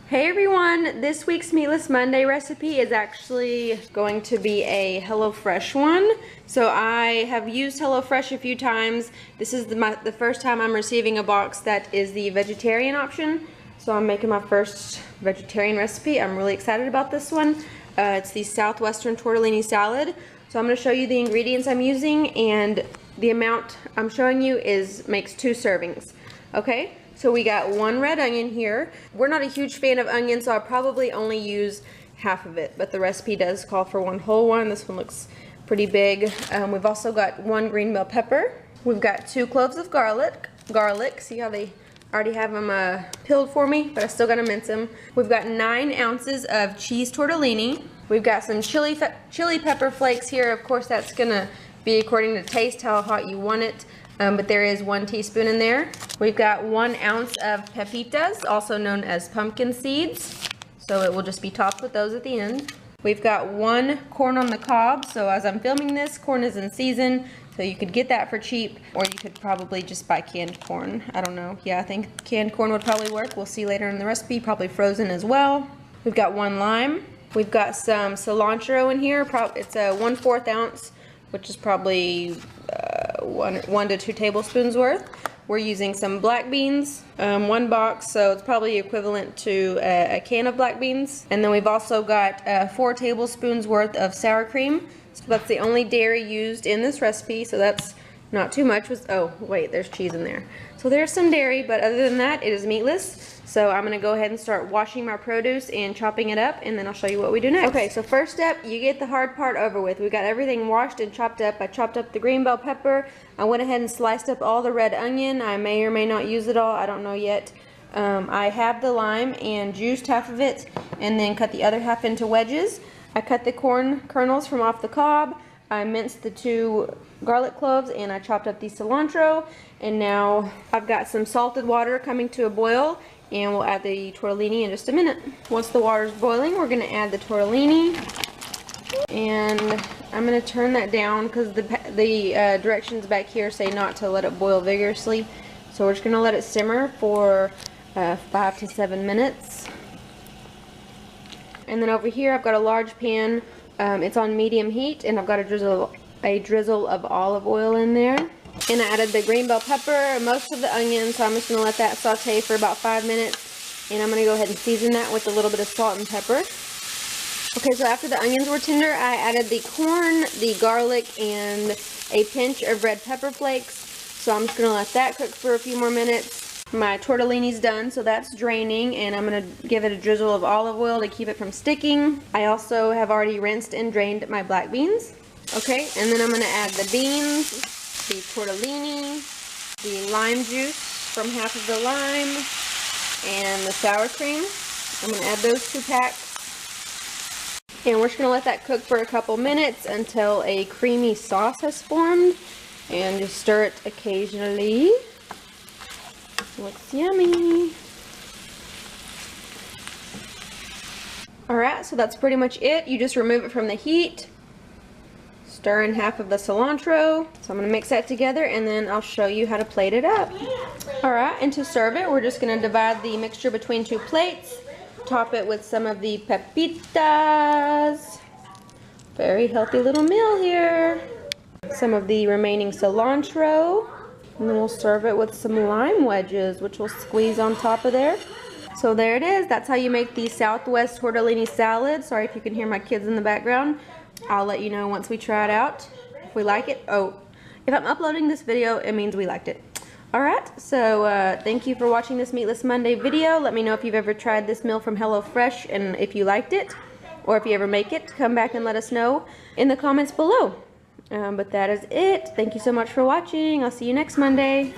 Hey everyone, this week's Meatless Monday recipe is actually going to be a HelloFresh one. So I have used HelloFresh a few times. This is the first time I'm receiving a box that is the vegetarian option. So I'm making my first vegetarian recipe. I'm really excited about this one. It's the Southwestern Tortellini salad. So I'm going to show you the ingredients I'm using, and the amount I'm showing you makes 2 servings. Okay? So we got 1 red onion here. We're not a huge fan of onions, so I'll probably only use half of it, but the recipe does call for 1 whole one. This one looks pretty big. We've also got 1 green bell pepper. We've got 2 cloves of garlic. See how they already have them peeled for me, but I still gotta mince them. We've got 9 ounces of cheese tortellini. We've got some chili pepper flakes here. Of course, that's gonna be according to taste, how hot you want it. But there is 1 teaspoon in there. We've got 1 ounce of Pepitas, also known as pumpkin seeds. So it will just be topped with those at the end. We've got 1 corn on the cob. So as I'm filming this, corn is in season. So you could get that for cheap, or you could probably just buy canned corn. I don't know. Yeah, I think canned corn would probably work. We'll see later in the recipe, probably frozen as well. We've got 1 lime. We've got some cilantro in here. It's a 1/4 ounce, which is probably 1 to 2 tablespoons worth. We're using some black beans, 1 box, so it's probably equivalent to a can of black beans. And then we've also got 4 tablespoons worth of sour cream. So that's the only dairy used in this recipe, so that's not too much. Oh wait, there's cheese in there. So there's some dairy, but other than that, it is meatless. So I'm gonna go ahead and start washing my produce and chopping it up, and then I'll show you what we do next. Okay, so first step, you get the hard part over with. We got everything washed and chopped up. I chopped up the green bell pepper. I went ahead and sliced up all the red onion. I may or may not use it all, I don't know yet. I have the lime and juiced half of it, and then cut the other half into wedges. I cut the corn kernels from off the cob. I minced the 2 garlic cloves, and I chopped up the cilantro. And now I've got some salted water coming to a boil, and we'll add the tortellini in just a minute. Once the water's boiling, we're gonna add the tortellini. And I'm gonna turn that down because the directions back here say not to let it boil vigorously. So we're just gonna let it simmer for 5 to 7 minutes. And then over here I've got a large pan. It's on medium heat, and I've got a drizzle of olive oil in there. And I added the green bell pepper, most of the onions, so I'm just going to let that saute for about 5 minutes. And I'm going to go ahead and season that with a little bit of salt and pepper. Okay, so after the onions were tender, I added the corn, the garlic, and a pinch of red pepper flakes. So I'm just going to let that cook for a few more minutes. My tortellini's done, so that's draining, and I'm going to give it a drizzle of olive oil to keep it from sticking. I also have already rinsed and drained my black beans. Okay, and then I'm going to add the beans, the tortellini, the lime juice from half of the lime, and the sour cream. I'm going to add those 2 packs. And we're just going to let that cook for a couple minutes until a creamy sauce has formed. And just stir it occasionally. Looks yummy. Alright, so that's pretty much it. You just remove it from the heat. Stir in half of the cilantro. So I'm going to mix that together, and then I'll show you how to plate it up. Alright, and to serve it, we're just going to divide the mixture between 2 plates. Top it with some of the Pepitas. Very healthy little meal here. Some of the remaining cilantro. And then we'll serve it with some lime wedges, which we'll squeeze on top of there. So there it is. That's how you make the Southwest Tortellini salad. Sorry if you can hear my kids in the background. I'll let you know once we try it out, if we like it. Oh, if I'm uploading this video, it means we liked it. Alright, so thank you for watching this Meatless Monday video. Let me know if you've ever tried this meal from HelloFresh and if you liked it. Or if you ever make it, come back and let us know in the comments below. But that is it. Thank you so much for watching. I'll see you next Monday.